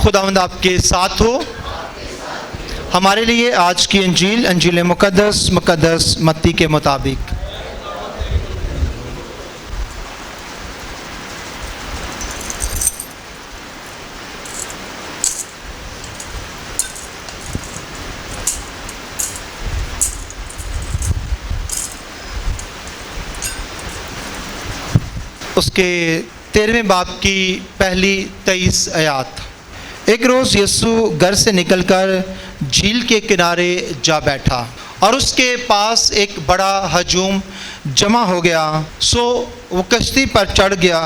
خداوند آپ کے ساتھ ہو۔ ہمارے لیے آج کی انجیل مقدس متی کے مطابق۔ اس کے 13ویں باب کی پہلی 23 آیات۔ ایک روز یسوع گھر سے نکل کر جھیل کے کنارے جا بیٹھا اور اس کے پاس ایک بڑا ہجوم جمع ہو گیا، سو وہ کشتی پر چڑھ گیا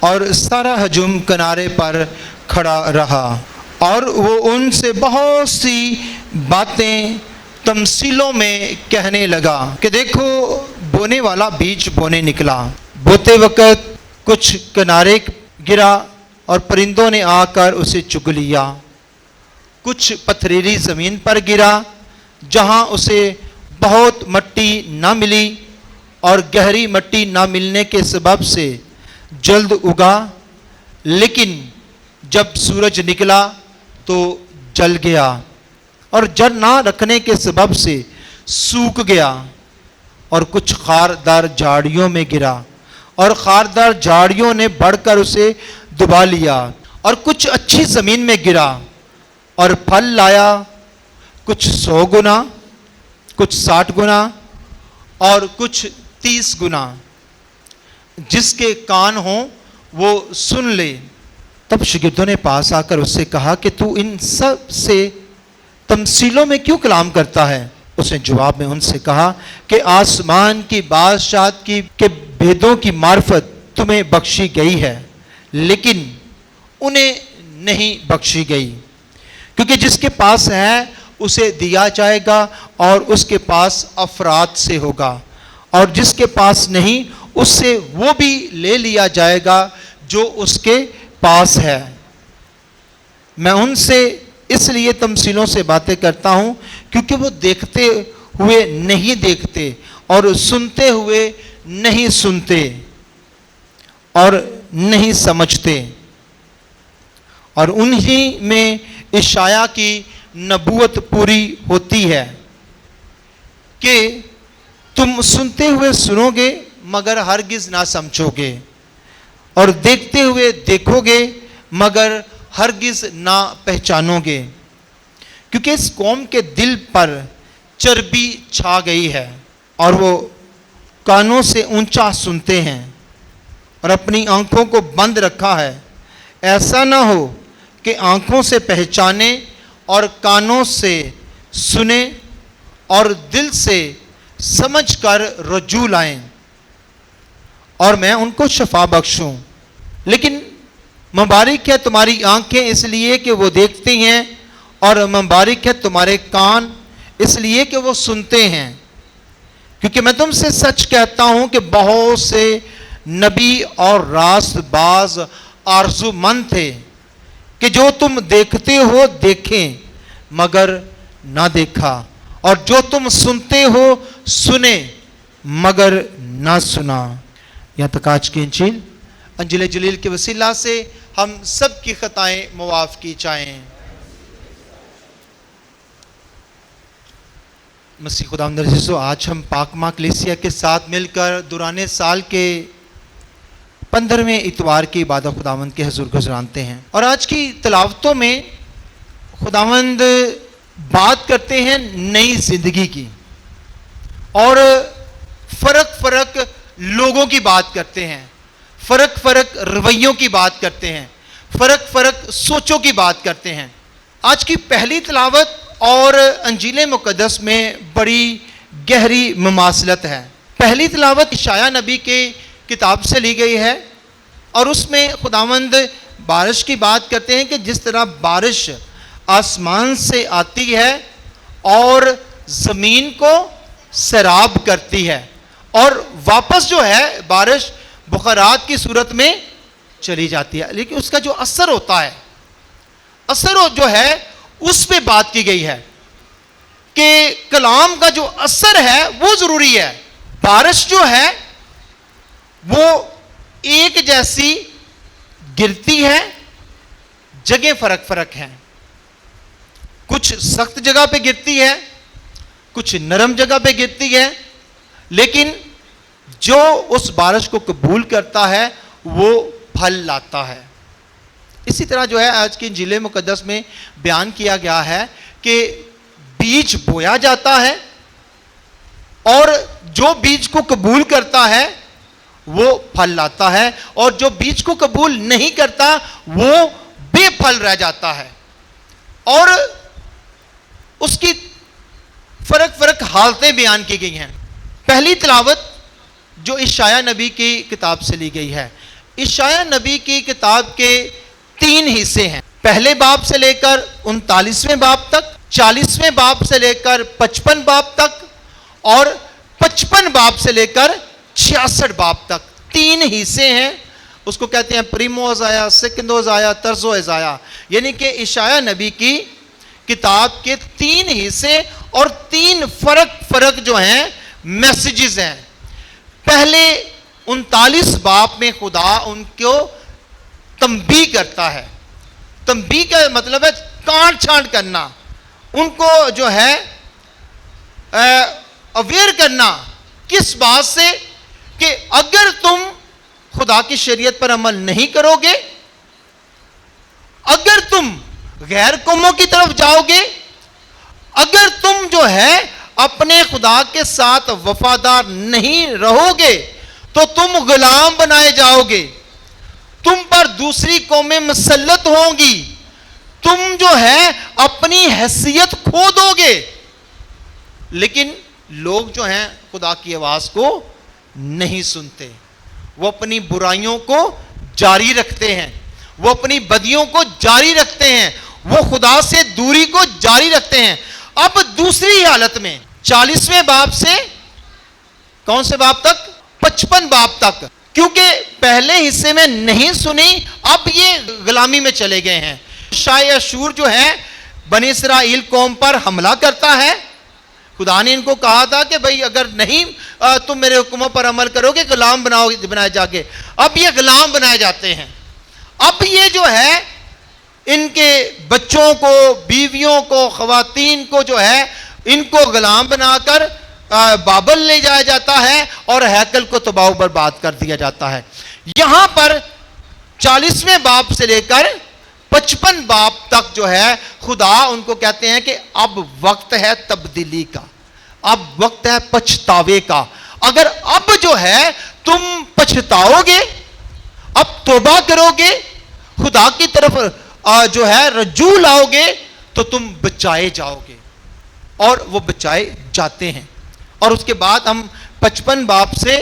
اور سارا ہجوم کنارے پر کھڑا رہا، اور وہ ان سے بہت سی باتیں تمثیلوں میں کہنے لگا کہ دیکھو، بونے والا بیج بونے نکلا۔ بوتے وقت کچھ کنارے گرا اور پرندوں نے آ کر اسے چگ لیا۔ کچھ پتھریلی زمین پر گرا جہاں اسے بہت مٹی نہ ملی، اور گہری مٹی نہ ملنے کے سبب سے جلد اگا، لیکن جب سورج نکلا تو جل گیا، اور جڑ نہ رکھنے کے سبب سے سوکھ گیا۔ اور کچھ خاردار جھاڑیوں میں گرا، اور خاردار جھاڑیوں نے بڑھ کر اسے دبا لیا۔ اور کچھ اچھی زمین میں گرا اور پھل لایا، کچھ 100 گنا، کچھ 60 گنا اور کچھ 30 گنا۔ جس کے کان ہوں وہ سن لے۔ تب شاگردوں نے پاس آ کر اس سے کہا کہ تو ان سب سے تمثیلوں میں کیوں کلام کرتا ہے؟ اس نے جواب میں ان سے کہا کہ آسمان کی بادشاہت کے بھیدوں کی معرفت تمہیں بخشی گئی ہے، لیکن انہیں نہیں بخشی گئی، کیونکہ جس کے پاس ہے اسے دیا جائے گا اور اس کے پاس افراط سے ہوگا، اور جس کے پاس نہیں اس سے وہ بھی لے لیا جائے گا جو اس کے پاس ہے۔ میں ان سے اس لیے تمثیلوں سے باتیں کرتا ہوں کیونکہ وہ دیکھتے ہوئے نہیں دیکھتے اور سنتے ہوئے نہیں سنتے اور نہیں سمجھتے۔ اور انہی میں اشعیا کی نبوت پوری ہوتی ہے کہ تم سنتے ہوئے سنو گے مگر ہرگز نہ سمجھو گے، اور دیکھتے ہوئے دیکھو گے مگر ہرگز نہ پہچانو گے، کیونکہ اس قوم کے دل پر چربی چھا گئی ہے، اور وہ کانوں سے اونچا سنتے ہیں اور اپنی آنکھوں کو بند رکھا ہے۔ ایسا نہ ہو کہ آنکھوں سے پہچانے اور کانوں سے سنیں اور دل سے سمجھ کر رجوع لائیں اور میں ان کو شفا بخشوں۔ لیکن مبارک ہے تمہاری آنکھیں اس لیے کہ وہ دیکھتی ہیں، اور مبارک ہے تمہارے کان اس لیے کہ وہ سنتے ہیں، کیونکہ میں تم سے سچ کہتا ہوں کہ بہت سے نبی اور راست باز آرزو مند تھے کہ جو تم دیکھتے ہو دیکھیں مگر نہ دیکھا، اور جو تم سنتے ہو سنیں مگر نہ سنا۔ یہاں تک آج کی انجیل جلیل کے وسیلہ سے ہم سب کی خطائیں معاف کی جائیں۔ مسیح خداوند عزیزو، آج ہم پاک ماں کلیسیا کے ساتھ مل کر دوران سال کے 15ویں اتوار کی عبادت خداوند کے حضور گزرانتے ہیں، اور آج کی تلاوتوں میں خداوند بات کرتے ہیں نئی زندگی کی، اور فرق لوگوں کی بات کرتے ہیں، فرق رویوں کی بات کرتے ہیں، فرق سوچوں کی بات کرتے ہیں۔ آج کی پہلی تلاوت اور انجیل مقدس میں بڑی گہری مماثلت ہے۔ پہلی تلاوت اشعیا نبی کے کتاب سے لی گئی ہے، اور اس میں خداوند بارش کی بات کرتے ہیں کہ جس طرح بارش آسمان سے آتی ہے اور زمین کو سیراب کرتی ہے، اور واپس جو ہے بارش بخارات کی صورت میں چلی جاتی ہے، لیکن اس کا جو اثر ہوتا ہے، اثر جو ہے اس پہ بات کی گئی ہے کہ کلام کا جو اثر ہے وہ ضروری ہے۔ بارش جو ہے وہ ایک جیسی گرتی ہے جگہ فرق فرق ہیں. کچھ سخت جگہ پہ گرتی ہے, کچھ نرم جگہ پہ گرتی ہے, لیکن جو اس بارش کو قبول کرتا ہے وہ پھل لاتا ہے. اسی طرح جو ہے آج کی انجیل مقدس میں بیان کیا گیا ہے کہ بیج بویا جاتا ہے, اور جو بیج کو قبول کرتا ہے وہ پھل لاتا ہے, اور جو بیج کو قبول نہیں کرتا وہ بے پھل رہ جاتا ہے. اور اس کی فرق فرق حالتیں بیان کی گئی ہیں. پہلی تلاوت جو اشعیاء نبی کی کتاب سے لی گئی ہے. اشعیاء نبی کی کتاب کے 3 حصے ہیں. پہلے باب سے لے کر 39ویں باب تک, 40ویں باب سے لے کر 55 باب تک, اور 55 باب سے لے کر 66 باب تک. 3 حصے ہیں. اس کو کہتے ہیں پریمو ازایا, سیکنڈو ازایا, ترزو ازایا. یعنی کہ اشعیاء نبی کی کتاب کے 3 حصے اور 3 فرق فرق جو ہیں میسیجز ہیں. پہلے 39 باب میں خدا ان کو تنبیہ کرتا ہے. تنبیہ کا مطلب ہے کانٹ چھانٹ کرنا, ان کو جو ہے اویئر کرنا. کس بات سے؟ کہ اگر تم خدا کی شریعت پر عمل نہیں کرو گے, اگر تم غیر قوموں کی طرف جاؤ گے, اگر تم جو ہے اپنے خدا کے ساتھ وفادار نہیں رہو گے تو تم غلام بنائے جاؤ گے, تم پر دوسری قومیں مسلط ہوں گی, تم جو ہے اپنی حیثیت کھو دو گے. لیکن لوگ جو ہیں خدا کی آواز کو نہیں سنتے, وہ اپنی برائیوں کو جاری رکھتے ہیں, وہ اپنی بدیوں کو جاری رکھتے ہیں, وہ خدا سے دوری کو جاری رکھتے ہیں. اب دوسری حالت میں 40ویں باب سے کون سے باب تک؟ 55 باب تک. کیونکہ پہلے حصے میں نہیں سنی, اب یہ غلامی میں چلے گئے ہیں. شاہ اشور جو ہے بنی اسرائیل قوم پر حملہ کرتا ہے. خدا نے ان کو کہا تھا کہ بھئی اگر نہیں تم میرے حکموں پر عمل کرو گے غلام بنائے جا کے. اب یہ غلام بنائے جاتے ہیں. اب یہ جو ہے ان کے بچوں کو, بیویوں کو, خواتین کو جو ہے ان کو غلام بنا کر بابل لے جایا جاتا ہے اور ہیکل کو تباہ و برباد کر دیا جاتا ہے. یہاں پر 40ویں باب سے لے کر 55 باب تک جو ہے خدا ان کو کہتے ہیں کہ اب وقت ہے تبدیلی کا, اب وقت ہے پچھتاوے کا. اگر اب جو ہے تم پچھتاؤ گے, اب توبہ کرو گے, خدا کی طرف جو ہے رجوع لاؤ گے, تو تم بچائے جاؤ گے. اور وہ بچائے جاتے ہیں. اور اس کے بعد ہم 55 باب سے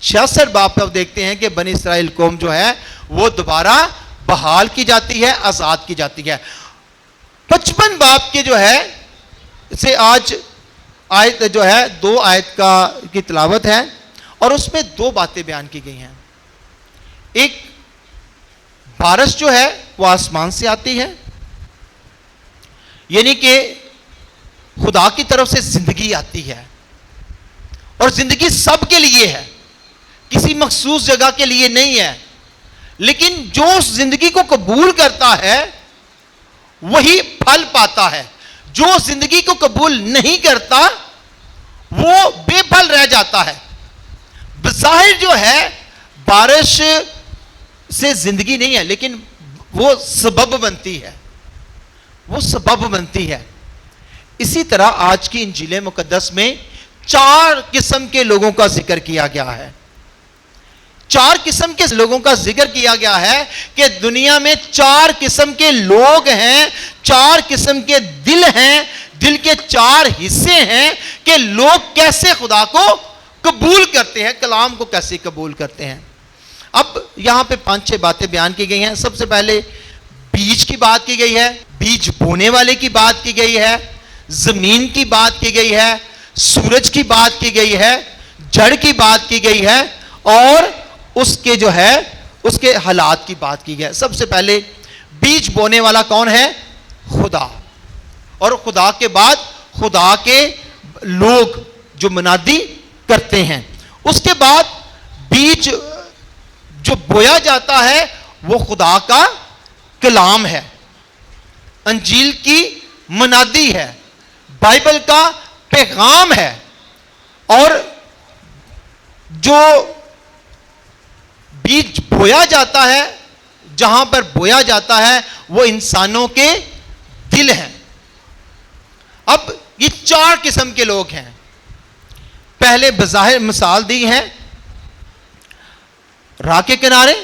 66 باب تک دیکھتے ہیں کہ بنی اسرائیل قوم جو ہے وہ دوبارہ بحال کی جاتی ہے, آزاد کی جاتی ہے. 55 باب کے جو ہے سے آج آیت جو ہے 2 آیت کی تلاوت ہے, اور اس میں 2 باتیں بیان کی گئی ہیں. ایک بارش جو ہے وہ آسمان سے آتی ہے, یعنی کہ خدا کی طرف سے زندگی آتی ہے, اور زندگی سب کے لیے ہے, کسی مخصوص جگہ کے لیے نہیں ہے. لیکن جو اس زندگی کو قبول کرتا ہے وہی پھل پاتا ہے. جو زندگی کو قبول نہیں کرتا وہ بے پھل رہ جاتا ہے. بظاہر جو ہے بارش سے زندگی نہیں ہے, لیکن وہ سبب بنتی ہے, وہ سبب بنتی ہے. اسی طرح آج کی انجیل مقدس میں 4 قسم کے لوگوں کا ذکر کیا گیا ہے. 4 قسم کے لوگوں کا ذکر کیا گیا ہے کہ دنیا میں 4 قسم کے لوگ ہیں, 4 قسم کے دل ہیں, دل کے 4 حصے ہیں کہ لوگ کیسے خدا کو قبول کرتے ہیں, کلام کو کیسے قبول کرتے ہیں. اب یہاں پہ 5-6 باتیں بیان کی گئی ہیں. سب سے پہلے بیج کی بات کی گئی ہے, بیج بونے والے کی بات کی گئی ہے, زمین کی بات کی گئی ہے, سورج کی بات کی گئی ہے, جڑ کی بات کی گئی ہے, اور اس کے جو ہے اس کے حالات کی بات کی گئی ہے. سب سے پہلے بیج بونے والا کون ہے؟ خدا. اور خدا کے بعد خدا کے لوگ جو منادی کرتے ہیں. اس کے بعد بیج جو بویا جاتا ہے وہ خدا کا کلام ہے. انجیل کی منادی ہے, بائبل کا پیغام ہے. اور جو بیج بویا جاتا ہے, جہاں پر بویا جاتا ہے, وہ انسانوں کے دل ہیں. اب یہ 4 قسم کے لوگ ہیں. پہلے بظاہر مثال دی ہے راہ کے کنارے,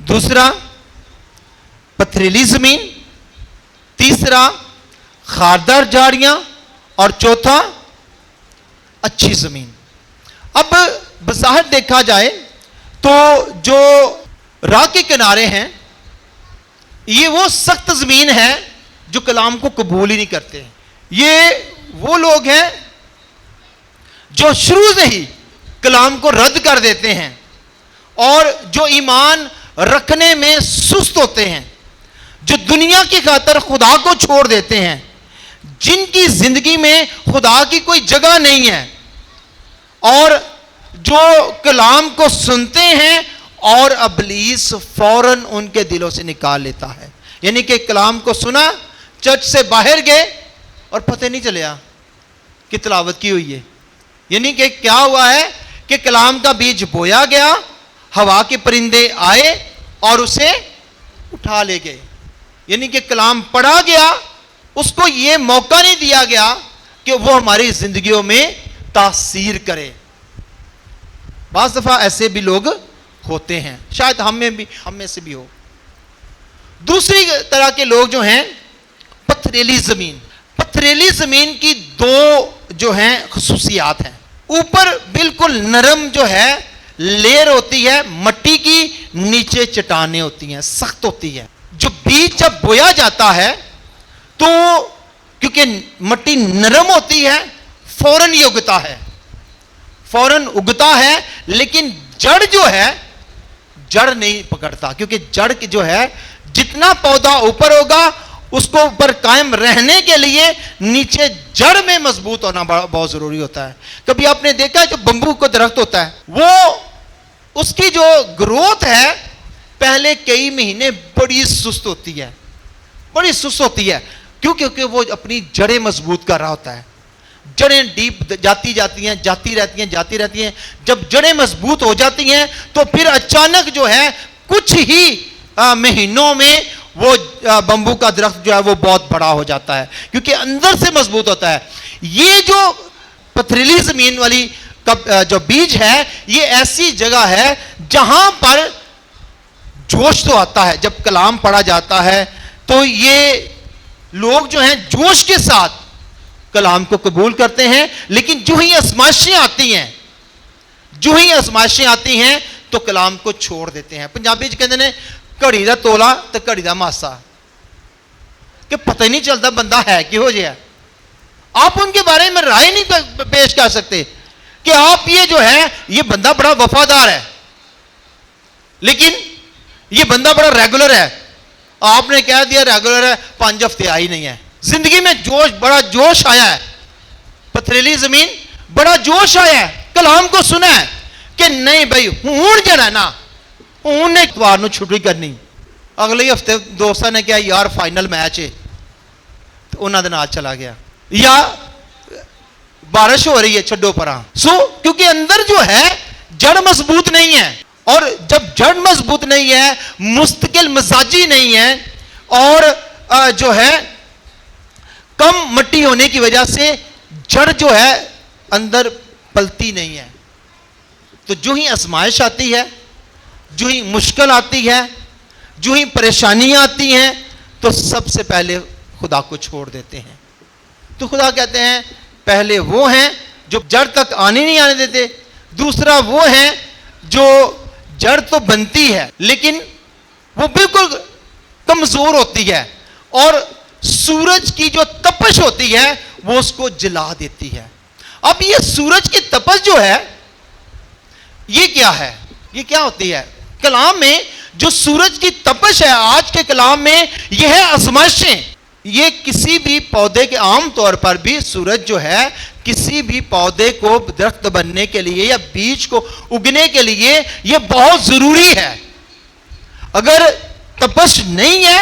دوسرا پتھریلی زمین, تیسرا خاردار جھاڑیاں, اور چوتھا اچھی زمین. اب بظاہر دیکھا جائے تو جو راہ کے کنارے ہیں یہ وہ سخت زمین ہے جو کلام کو قبول ہی نہیں کرتے. یہ وہ لوگ ہیں جو شروع سے ہی کلام کو رد کر دیتے ہیں اور جو ایمان رکھنے میں سست ہوتے ہیں, جو دنیا کی خاطر خدا کو چھوڑ دیتے ہیں, جن کی زندگی میں خدا کی کوئی جگہ نہیں ہے, اور جو کلام کو سنتے ہیں اور ابلیس فوراً ان کے دلوں سے نکال لیتا ہے. یعنی کہ کلام کو سنا, چرچ سے باہر گئے اور پتہ نہیں چلیا کہ تلاوت کی ہوئی ہے. یعنی کہ کیا ہوا ہے کہ کلام کا بیج بویا گیا, ہوا کے پرندے آئے اور اسے اٹھا لے گئے. یعنی کہ کلام پڑھا گیا, اس کو یہ موقع نہیں دیا گیا کہ وہ ہماری زندگیوں میں تاثیر کرے. بعض دفعہ ایسے بھی لوگ ہوتے ہیں, شاید ہم میں سے بھی ہو. دوسری طرح کے لوگ جو ہیں پتھریلی زمین. پتھریلی زمین کی 2 جو ہیں خصوصیات ہیں. اوپر بالکل نرم جو ہے لیئر ہوتی ہے مٹی کی, نیچے چٹانیں ہوتی ہیں, سخت ہوتی ہے. جو بیج جب بویا جاتا ہے تو کیونکہ مٹی نرم ہوتی ہے فوراً یہ اگتا ہے, لیکن جڑ جو ہے جڑ نہیں پکڑتا, کیونکہ جڑ جو ہے جتنا پودا اوپر ہوگا اس کو اوپر قائم رہنے کے لیے نیچے جڑ میں مضبوط ہونا بہت ضروری ہوتا ہے. کبھی آپ نے دیکھا ہے جو بمبو کا درخت ہوتا ہے, وہ اس کی جو گروتھ ہے پہلے کئی مہینے بڑی سست ہوتی ہے. کیوں؟ کیونکہ وہ اپنی جڑیں مضبوط کر رہا ہوتا ہے. جڑیں ڈیپ جاتی رہتی ہیں. جب جڑیں مضبوط ہو جاتی ہیں تو پھر اچانک جو ہے کچھ ہی مہینوں میں وہ بمبو کا درخت جو ہے وہ بہت بڑا ہو جاتا ہے, کیونکہ اندر سے مضبوط ہوتا ہے. یہ جو پتھریلی زمین والی جو بیج ہے یہ ایسی جگہ ہے جہاں پر جوش تو آتا ہے. جب کلام پڑھا جاتا ہے تو یہ لوگ جو ہیں جوش کے ساتھ کلام کو قبول کرتے ہیں, لیکن جو ہی آزمائشیں آتی ہیں تو کلام کو چھوڑ دیتے ہیں. پنجابی کہتے ہیں گھڑی دا تولا تو گھڑی دا ماسا, کہ پتہ ہی نہیں چلتا بندہ ہے کہ ہو جائے. آپ ان کے بارے میں رائے نہیں پیش کر سکتے کہ آپ یہ جو ہے یہ بندہ بڑا وفادار ہے, لیکن یہ بندہ بڑا ریگولر ہے. آپ نے کہہ دیا ریگولر ہے, 5 ہفتے آئی نہیں ہے. زندگی میں بڑا جوش آیا ہے, پتھریلی زمین بڑا جوش آیا ہے, کلام کو سنا ہے کہ نہیں بھائی ہون جڑا نا ہون نے اتوار نو چھٹی کرنی. اگلے ہفتے دوستوں نے کہا یار فائنل میچ ہے, تو انہوں نے نال چلا گیا. یا بارش ہو رہی ہے چھڈو پرا. کیونکہ اندر جو ہے جڑ مضبوط نہیں ہے, اور جب جڑ مضبوط نہیں ہے, مستقل مزاجی نہیں ہے, اور جو ہے کم مٹی ہونے کی وجہ سے جڑ جو ہے اندر پلتی نہیں ہے, تو جو ہی آزمائش آتی ہے, جو ہی مشکل آتی ہے, جو ہی پریشانیاں آتی ہیں, تو سب سے پہلے خدا کو چھوڑ دیتے ہیں. تو خدا کہتے ہیں پہلے وہ ہیں جو جڑ تک نہیں آنے دیتے, دوسرا وہ ہیں جو جڑ تو بنتی ہے لیکن وہ بالکل کمزور ہوتی ہے, اور سورج کی جو تپش ہوتی ہے وہ اس کو جلا دیتی ہے. اب یہ سورج کی تپش جو ہے یہ کیا ہے, یہ کیا ہوتی ہے؟ کلام میں جو سورج کی تپش ہے آج کے کلام میں یہ ہے آزمائشیں. یہ کسی بھی پودے کے عام طور پر بھی سورج جو ہے کسی بھی پودے کو درخت بننے کے لیے یا بیج کو اگنے کے لیے یہ بہت ضروری ہے. اگر تپش نہیں ہے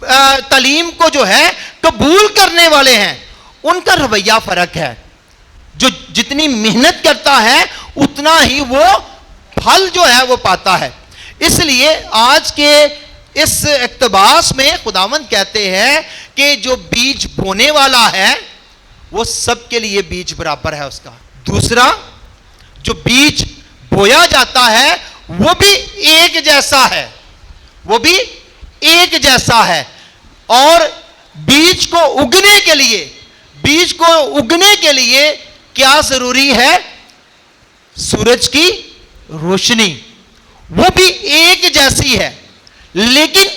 تعلیم کو جو ہے قبول کرنے والے ہیں ان کا رویہ فرق ہے. جو جتنی محنت کرتا ہے اتنا ہی وہ پھل جو ہے وہ پاتا ہے. اس لیے آج کے اس اقتباس میں خداوند کہتے ہیں کہ جو بیج بونے والا ہے وہ سب کے لیے بیج برابر ہے اس کا. دوسرا جو بیج بویا جاتا ہے وہ بھی ایک جیسا ہے, وہ بھی ایک جیسا ہے. اور بیج کو اگنے کے لیے کیا ضروری ہے؟ سورج کی روشنی. وہ بھی ایک جیسی ہے, لیکن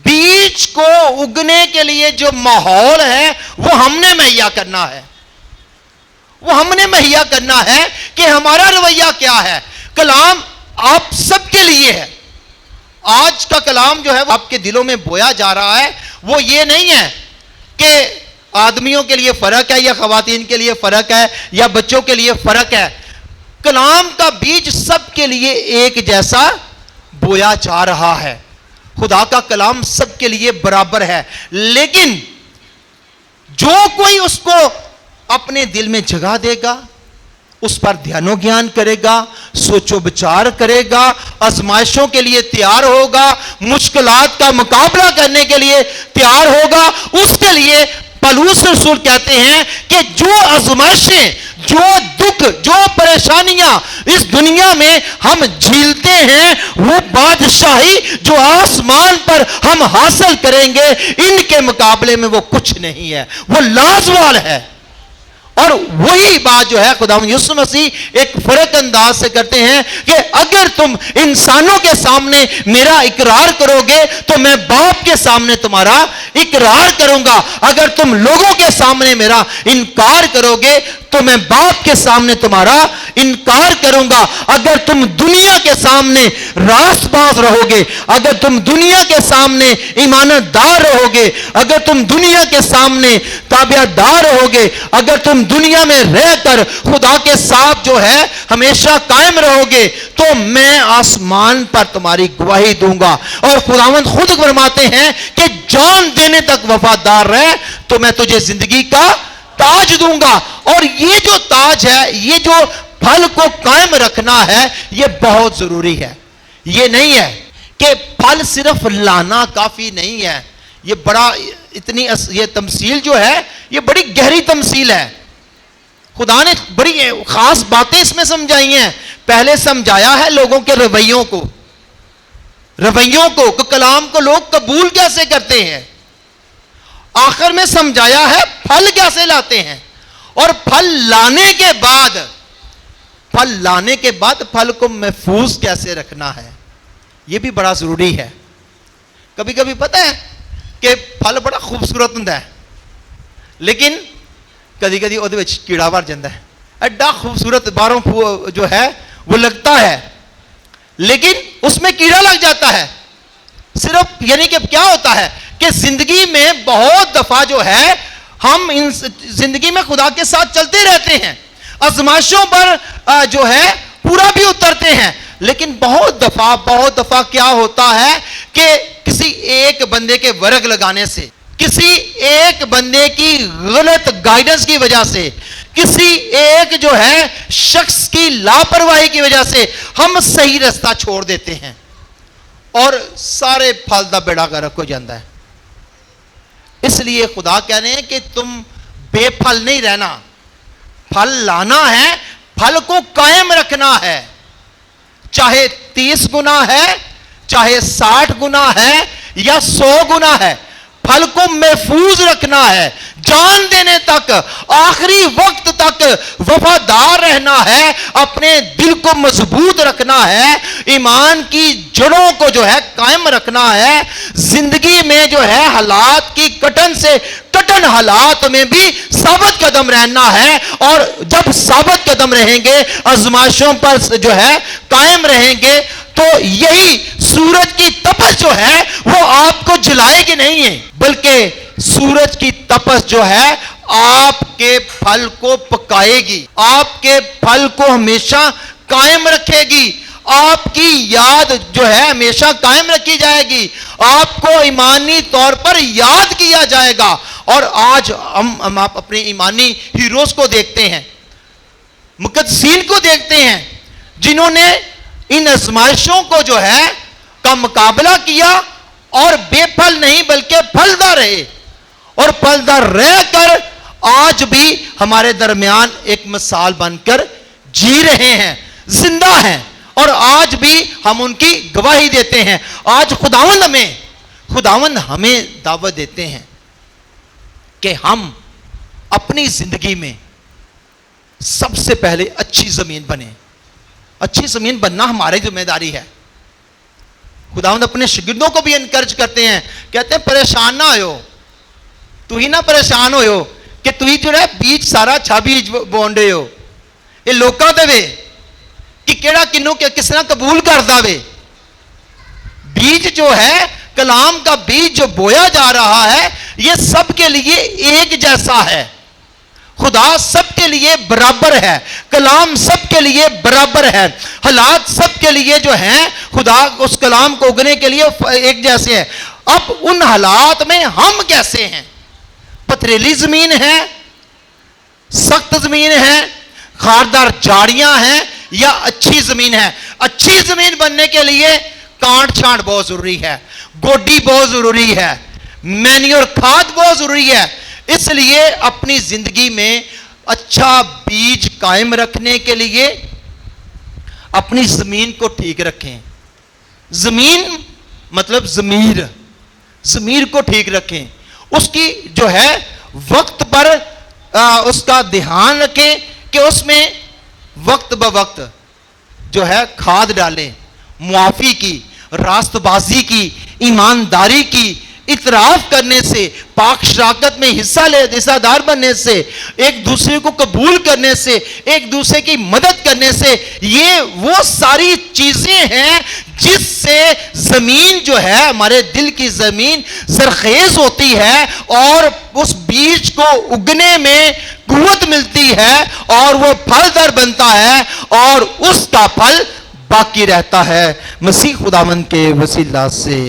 بیج کو اگنے کے لیے جو ماحول ہے وہ ہم نے مہیا کرنا ہے. وہ ہم نے مہیا کرنا ہے کہ ہمارا رویہ کیا ہے. کلام آپ سب کے لیے ہے. آج کا کلام جو ہے وہ آپ کے دلوں میں بویا جا رہا ہے. وہ یہ نہیں ہے کہ آدمیوں کے لیے فرق ہے یا خواتین کے لیے فرق ہے یا بچوں کے لیے فرق ہے. کلام کا بیج سب کے لیے ایک جیسا بویا جا رہا ہے. خدا کا کلام سب کے لیے برابر ہے, لیکن جو کوئی اس کو اپنے دل میں جگہ دے گا, اس پر دھیان و گیان کرے گا, سوچ و بچار کرے گا, آزمائشوں کے لیے تیار ہوگا, مشکلات کا مقابلہ کرنے کے لیے تیار ہوگا, اس کے لیے پولس رسول کہتے ہیں کہ جو آزمائشیں, جو دکھ, جو پریشانیاں اس دنیا میں ہم جھیلتے ہیں وہ بادشاہی جو آسمان پر ہم حاصل کریں گے ان کے مقابلے میں وہ کچھ نہیں ہے, وہ لازوال ہے. اور وہی بات جو ہے خداوند یسوع مسیح ایک فرق انداز سے کرتے ہیں کہ اگر تم انسانوں کے سامنے میرا اقرار کرو گے تو میں باپ کے سامنے تمہارا اقرار کروں گا. اگر تم لوگوں کے سامنے میرا انکار کرو گے تو میں باپ کے سامنے تمہارا انکار کروں گا. اگر تم دنیا کے سامنے راست باز رہو گے, اگر تم دنیا کے سامنے ایمانت دار رہو گے, اگر تم دنیا کے سامنے تابع دار رہو گے, اگر تم دنیا میں رہ کر خدا کے ساتھ جو ہے ہمیشہ قائم رہو گے تو میں آسمان پر تمہاری گواہی دوں گا. اور خداوند خود فرماتے ہیں کہ جان دینے تک وفادار رہ تو میں تجھے زندگی کا تاج دوں گا. اور یہ جو تاج ہے, یہ جو پھل کو قائم رکھنا ہے, یہ بہت ضروری ہے. یہ نہیں ہے کہ پھل صرف لانا کافی نہیں ہے. یہ بڑا یہ تمثیل جو ہے یہ بڑی گہری تمثیل ہے. خدا نے بڑی خاص باتیں اس میں سمجھائی ہیں. پہلے سمجھایا ہے لوگوں کے رویوں کو کلام کو لوگ قبول کیسے کرتے ہیں. آخر میں سمجھایا ہے پھل کیسے لاتے ہیں, اور پھل لانے کے بعد پھل کو محفوظ کیسے رکھنا ہے. یہ بھی بڑا ضروری ہے. کبھی کبھی پتہ ہے کہ پھل بڑا خوبصورت ہوتا ہے, لیکن کدی کدی وہ کیڑا بھر جاتا ہے. ایڈا خوبصورت باہروں جو ہے وہ لگتا ہے, لیکن اس میں کیڑا لگ جاتا ہے. صرف یعنی کہ کیا ہوتا ہے کہ زندگی میں بہت دفعہ جو ہے ہم زندگی میں خدا کے ساتھ چلتے رہتے ہیں, آزمائشوں پر جو ہے پورا بھی اترتے ہیں, لیکن بہت دفعہ کیا ہوتا ہے کہ کسی ایک بندے کے ورگ لگانے سے, کسی ایک بندے کی غلط گائیڈنس کی وجہ سے, کسی ایک جو ہے شخص کی لاپرواہی کی وجہ سے ہم صحیح راستہ چھوڑ دیتے ہیں اور سارے پھل دا بیڑا غرق ہو جاتا ہے. اس لیے خدا کہہ رہے ہیں کہ تم بے پھل نہیں رہنا, پھل لانا ہے, پھل کو قائم رکھنا ہے. چاہے 30 گنا ہے, چاہے 60 گنا ہے یا 100 گنا ہے, پھل کو محفوظ رکھنا ہے. جان دینے تک, آخری وقت تک وفادار رہنا ہے, اپنے دل کو مضبوط رکھنا ہے, ایمان کی جڑوں کو جو ہے قائم رکھنا ہے. زندگی میں جو ہے حالات کی کٹن سے کٹن حالات میں بھی ثابت قدم رہنا ہے, اور جب ثابت قدم رہیں گے, آزمائشوں پر جو ہے قائم رہیں گے, تو یہی سورج کی تپش جو ہے وہ آپ کو جلائے گی نہیں ہے, بلکہ سورج کی تپش جو ہے آپ کے پھل کو پکائے گی, آپ کے پھل کو ہمیشہ قائم رکھے گی, آپ کی یاد جو ہے ہمیشہ قائم رکھی جائے گی، آپ کو ایمانی طور پر یاد کیا جائے گا۔ اور آج ہم آپ اپنے ایمانی ہیروز کو دیکھتے ہیں، مقدسین کو دیکھتے ہیں، جنہوں نے ان آزمائشوں کو جو ہے کا مقابلہ کیا اور بے پھل نہیں بلکہ پھلدار رہے، اور پھلدار رہ کر آج بھی ہمارے درمیان ایک مثال بن کر جی رہے ہیں، زندہ ہیں، اور آج بھی ہم ان کی گواہی دیتے ہیں۔ آج خداوند ہمیں دعوت دیتے ہیں کہ ہم اپنی زندگی میں سب سے پہلے اچھی زمین بنیں۔ اچھی زمین بننا ہماری ذمہ داری ہے۔ خداوند اپنے شاگردوں کو بھی انکرج کرتے ہیں، کہتے ہیں پریشان نہ ہوئے، تو ہی نہ پریشان ہوئے کہ تو ہی جو ہے بیج سارا چھا بیج بونڈے ہو، یہ لوکاں دے وے کہ کیڑا کنوں کہ کس طرح قبول کردا وے۔ بیج جو ہے، کلام کا بیج جو بویا جا رہا ہے، یہ سب کے لیے ایک جیسا ہے۔ خدا سب کے لیے برابر ہے، کلام سب کے لیے برابر ہے، حالات سب کے لیے جو ہیں خدا اس کلام کو اگنے کے لیے ایک جیسے ہیں۔ اب ان حالات میں ہم کیسے ہیں؟ پتھریلی زمین ہے، سخت زمین ہے، خاردار جاڑیاں ہیں، یا اچھی زمین ہے؟ اچھی زمین بننے کے لیے کانٹ چھانٹ بہت ضروری ہے، گوڈی بہت ضروری ہے، مینیور کھاد بہت ضروری ہے۔ اس لیے اپنی زندگی میں اچھا بیج قائم رکھنے کے لیے اپنی زمین کو ٹھیک رکھیں۔ زمین مطلب ضمیر کو ٹھیک رکھیں، اس کی جو ہے وقت پر اس کا دھیان رکھیں کہ اس میں وقت بوقت جو ہے کھاد ڈالیں، معافی کی، راست بازی کی، ایمانداری کی، اعتراف کرنے سے، پاک شراکت میں حصہ دار بننے سے، ایک دوسرے کو قبول کرنے سے، ایک دوسرے کی مدد کرنے سے، یہ وہ ساری چیزیں ہیں جس سے زمین جو ہے ہمارے دل کی زمین زرخیز ہوتی ہے، اور اس بیج کو اگنے میں قوت ملتی ہے، اور وہ پھلدار بنتا ہے، اور اس کا پھل باقی رہتا ہے، مسیح خداوند کے وسیلہ سے۔